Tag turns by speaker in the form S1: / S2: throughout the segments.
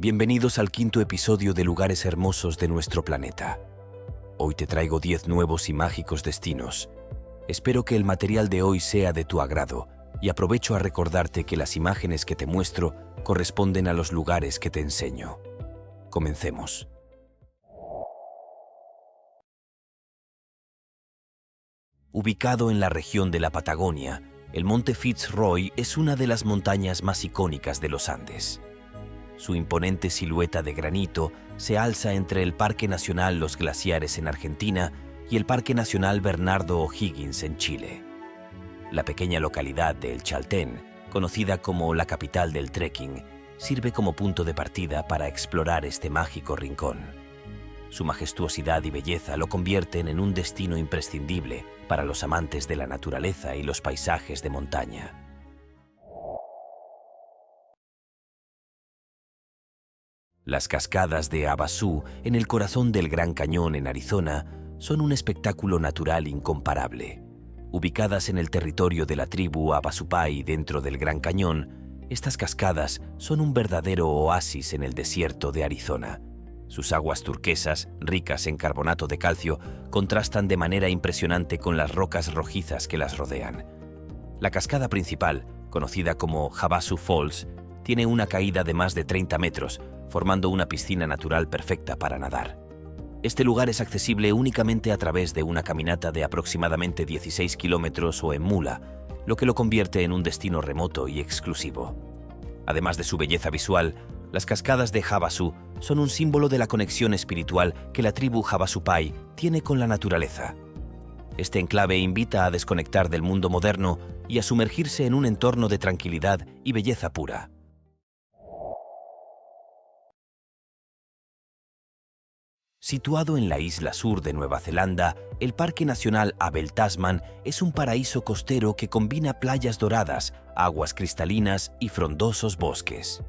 S1: Bienvenidos al quinto episodio de Lugares Hermosos de nuestro planeta. Hoy te traigo 10 nuevos y mágicos destinos. Espero que el material de hoy sea de tu agrado y aprovecho a recordarte que las imágenes que te muestro corresponden a los lugares que te enseño. Comencemos. Ubicado en la región de la Patagonia, el Monte Fitzroy es una de las montañas más icónicas de los Andes. Su imponente silueta de granito se alza entre el Parque Nacional Los Glaciares en Argentina y el Parque Nacional Bernardo O'Higgins en Chile. La pequeña localidad de El Chaltén, conocida como la capital del trekking, sirve como punto de partida para explorar este mágico rincón. Su majestuosidad y belleza lo convierten en un destino imprescindible para los amantes de la naturaleza y los paisajes de montaña. Las cascadas de Havasu, en el corazón del Gran Cañón en Arizona, son un espectáculo natural incomparable. Ubicadas en el territorio de la tribu Havasupai dentro del Gran Cañón, estas cascadas son un verdadero oasis en el desierto de Arizona. Sus aguas turquesas, ricas en carbonato de calcio, contrastan de manera impresionante con las rocas rojizas que las rodean. La cascada principal, conocida como Havasu Falls, tiene una caída de más de 30 metros, formando una piscina natural perfecta para nadar. Este lugar es accesible únicamente a través de una caminata de aproximadamente 16 kilómetros o en mula, lo que lo convierte en un destino remoto y exclusivo. Además de su belleza visual, las cascadas de Havasu son un símbolo de la conexión espiritual que la tribu Havasupai tiene con la naturaleza. Este enclave invita a desconectar del mundo moderno y a sumergirse en un entorno de tranquilidad y belleza pura. Situado en la isla sur de Nueva Zelanda, el Parque Nacional Abel Tasman es un paraíso costero que combina playas doradas, aguas cristalinas y frondosos bosques.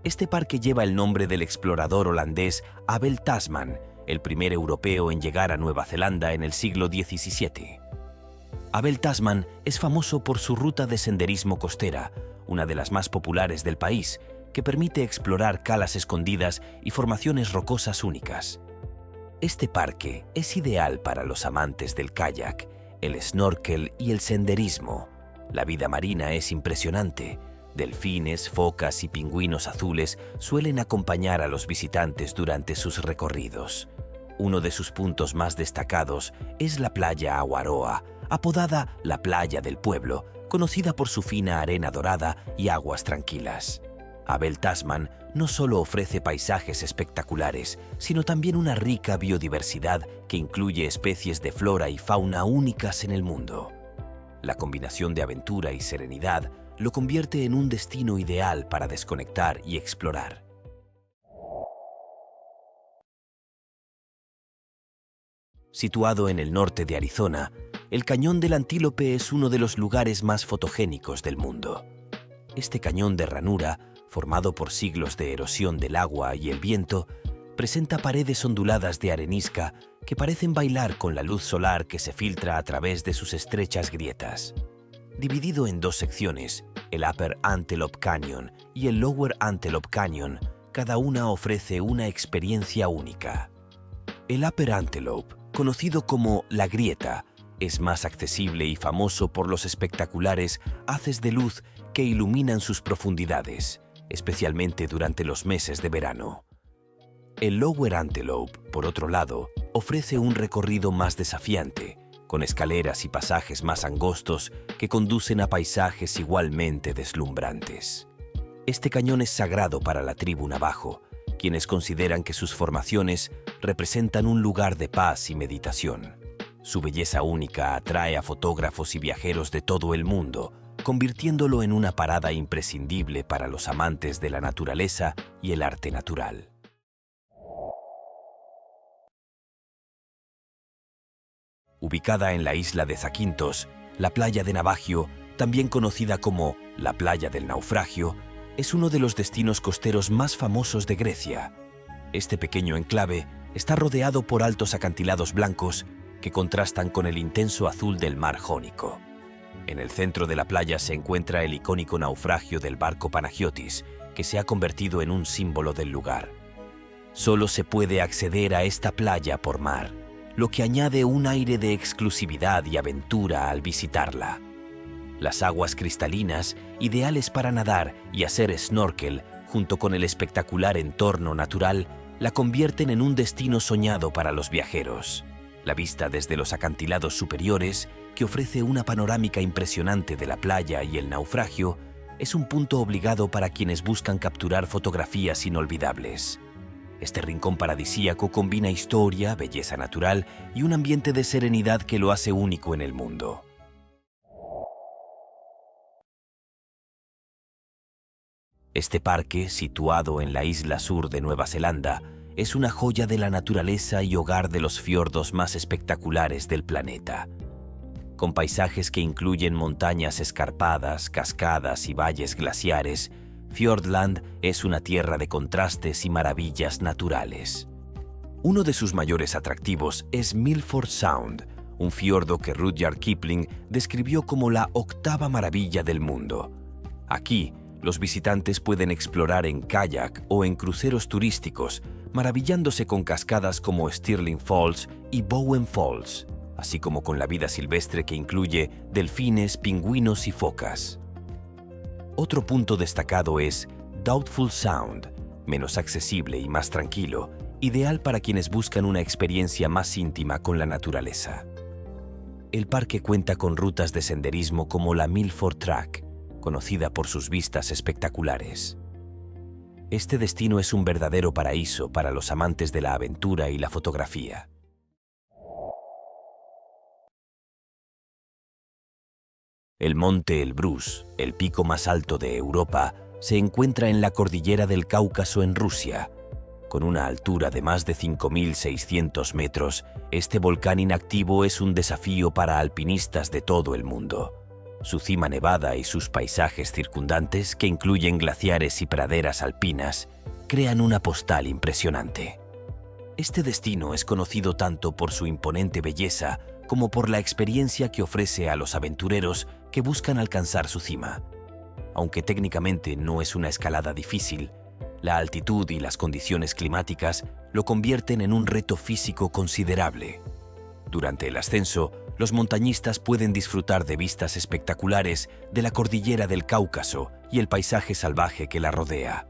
S1: Este parque lleva el nombre del explorador holandés Abel Tasman, el primer europeo en llegar a Nueva Zelanda en el siglo XVII. Abel Tasman es famoso por su ruta de senderismo costera, una de las más populares del país, que permite explorar calas escondidas y formaciones rocosas únicas. Este parque es ideal para los amantes del kayak, el snorkel y el senderismo. La vida marina es impresionante. Delfines, focas y pingüinos azules suelen acompañar a los visitantes durante sus recorridos. Uno de sus puntos más destacados es la playa Awaroa, apodada la Playa del Pueblo, conocida por su fina arena dorada y aguas tranquilas. Abel Tasman no solo ofrece paisajes espectaculares, sino también una rica biodiversidad que incluye especies de flora y fauna únicas en el mundo. La combinación de aventura y serenidad lo convierte en un destino ideal para desconectar y explorar. Situado en el norte de Arizona, el Cañón del Antílope es uno de los lugares más fotogénicos del mundo. Este cañón de ranura, formado por siglos de erosión del agua y el viento, presenta paredes onduladas de arenisca que parecen bailar con la luz solar que se filtra a través de sus estrechas grietas. Dividido en dos secciones, el Upper Antelope Canyon y el Lower Antelope Canyon, cada una ofrece una experiencia única. El Upper Antelope, conocido como La Grieta, es más accesible y famoso por los espectaculares haces de luz que iluminan sus profundidades, especialmente durante los meses de verano. El Lower Antelope, por otro lado, ofrece un recorrido más desafiante, con escaleras y pasajes más angostos que conducen a paisajes igualmente deslumbrantes. Este cañón es sagrado para la tribu Navajo, quienes consideran que sus formaciones representan un lugar de paz y meditación. Su belleza única atrae a fotógrafos y viajeros de todo el mundo, convirtiéndolo en una parada imprescindible para los amantes de la naturaleza y el arte natural. Ubicada en la isla de Zakynthos, la playa de Navajo, también conocida como la Playa del Naufragio, es uno de los destinos costeros más famosos de Grecia. Este pequeño enclave está rodeado por altos acantilados blancos que contrastan con el intenso azul del mar Jónico. En el centro de la playa se encuentra el icónico naufragio del barco Panagiotis, que se ha convertido en un símbolo del lugar. Solo se puede acceder a esta playa por mar, lo que añade un aire de exclusividad y aventura al visitarla. Las aguas cristalinas, ideales para nadar y hacer snorkel, junto con el espectacular entorno natural, la convierten en un destino soñado para los viajeros. La vista desde los acantilados superiores, que ofrece una panorámica impresionante de la playa y el naufragio, es un punto obligado para quienes buscan capturar fotografías inolvidables. Este rincón paradisíaco combina historia, belleza natural y un ambiente de serenidad que lo hace único en el mundo. Este parque, situado en la isla sur de Nueva Zelanda, es una joya de la naturaleza y hogar de los fiordos más espectaculares del planeta. Con paisajes que incluyen montañas escarpadas, cascadas y valles glaciares, Fiordland es una tierra de contrastes y maravillas naturales. Uno de sus mayores atractivos es Milford Sound, un fiordo que Rudyard Kipling describió como la octava maravilla del mundo. Aquí, los visitantes pueden explorar en kayak o en cruceros turísticos, maravillándose con cascadas como Stirling Falls y Bowen Falls, así como con la vida silvestre que incluye delfines, pingüinos y focas. Otro punto destacado es Doubtful Sound, menos accesible y más tranquilo, ideal para quienes buscan una experiencia más íntima con la naturaleza. El parque cuenta con rutas de senderismo como la Milford Track, conocida por sus vistas espectaculares. Este destino es un verdadero paraíso para los amantes de la aventura y la fotografía. El monte Elbrus, el pico más alto de Europa, se encuentra en la cordillera del Cáucaso en Rusia. Con una altura de más de 5.600 metros, este volcán inactivo es un desafío para alpinistas de todo el mundo. Su cima nevada y sus paisajes circundantes, que incluyen glaciares y praderas alpinas, crean una postal impresionante. Este destino es conocido tanto por su imponente belleza como por la experiencia que ofrece a los aventureros que buscan alcanzar su cima. Aunque técnicamente no es una escalada difícil, la altitud y las condiciones climáticas lo convierten en un reto físico considerable. Durante el ascenso, los montañistas pueden disfrutar de vistas espectaculares de la cordillera del Cáucaso y el paisaje salvaje que la rodea.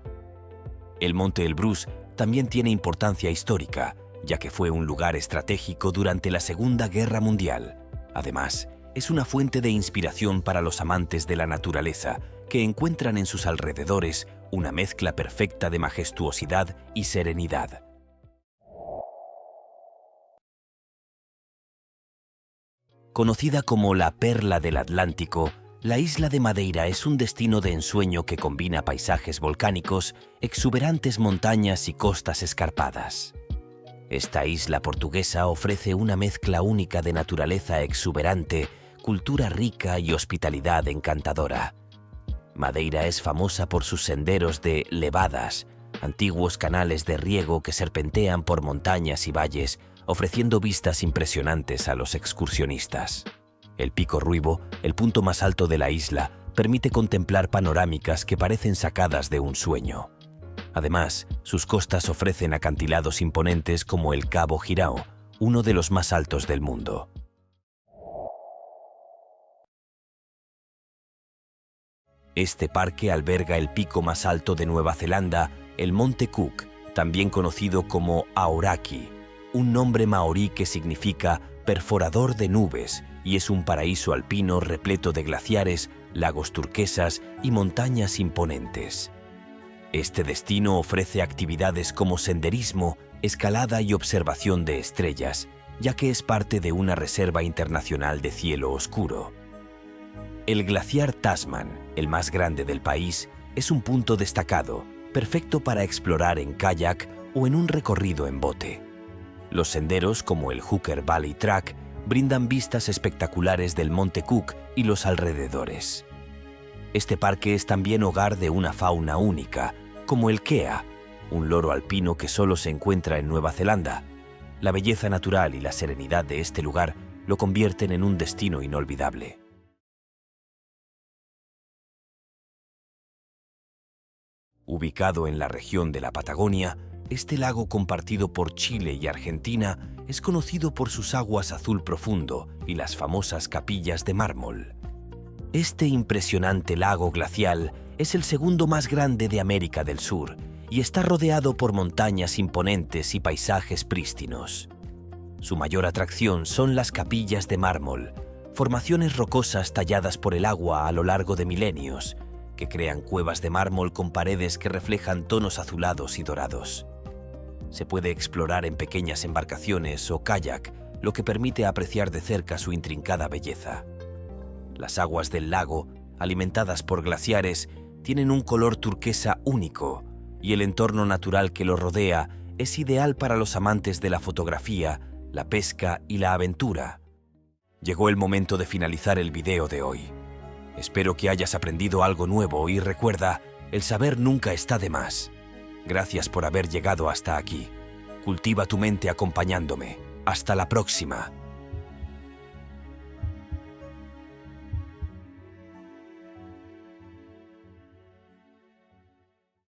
S1: El monte Elbrus también tiene importancia histórica, ya que fue un lugar estratégico durante la Segunda Guerra Mundial. Además, es una fuente de inspiración para los amantes de la naturaleza, que encuentran en sus alrededores una mezcla perfecta de majestuosidad y serenidad. Conocida como la Perla del Atlántico, la isla de Madeira es un destino de ensueño que combina paisajes volcánicos, exuberantes montañas y costas escarpadas. Esta isla portuguesa ofrece una mezcla única de naturaleza exuberante, cultura rica y hospitalidad encantadora. Madeira es famosa por sus senderos de levadas, antiguos canales de riego que serpentean por montañas y valles, ofreciendo vistas impresionantes a los excursionistas. El Pico Ruivo, el punto más alto de la isla, permite contemplar panorámicas que parecen sacadas de un sueño. Además, sus costas ofrecen acantilados imponentes como el Cabo Girao, uno de los más altos del mundo. Este parque alberga el pico más alto de Nueva Zelanda, el Monte Cook, también conocido como Aoraki, un nombre maorí que significa perforador de nubes, y es un paraíso alpino repleto de glaciares, lagos turquesas y montañas imponentes. Este destino ofrece actividades como senderismo, escalada y observación de estrellas, ya que es parte de una reserva internacional de cielo oscuro. El glaciar Tasman, el más grande del país, es un punto destacado, perfecto para explorar en kayak o en un recorrido en bote. Los senderos, como el Hooker Valley Track, brindan vistas espectaculares del Monte Cook y los alrededores. Este parque es también hogar de una fauna única, como el kea, un loro alpino que solo se encuentra en Nueva Zelanda. La belleza natural y la serenidad de este lugar lo convierten en un destino inolvidable. Ubicado en la región de la Patagonia, este lago compartido por Chile y Argentina es conocido por sus aguas azul profundo y las famosas capillas de mármol. Este impresionante lago glacial es el segundo más grande de América del Sur y está rodeado por montañas imponentes y paisajes prístinos. Su mayor atracción son las capillas de mármol, formaciones rocosas talladas por el agua a lo largo de milenios, que crean cuevas de mármol con paredes que reflejan tonos azulados y dorados. Se puede explorar en pequeñas embarcaciones o kayak, lo que permite apreciar de cerca su intrincada belleza. Las aguas del lago, alimentadas por glaciares, tienen un color turquesa único, y el entorno natural que lo rodea es ideal para los amantes de la fotografía, la pesca y la aventura. Llegó el momento de finalizar el video de hoy. Espero que hayas aprendido algo nuevo y recuerda, el saber nunca está de más. Gracias por haber llegado hasta aquí. Cultiva tu mente acompañándome. Hasta la próxima.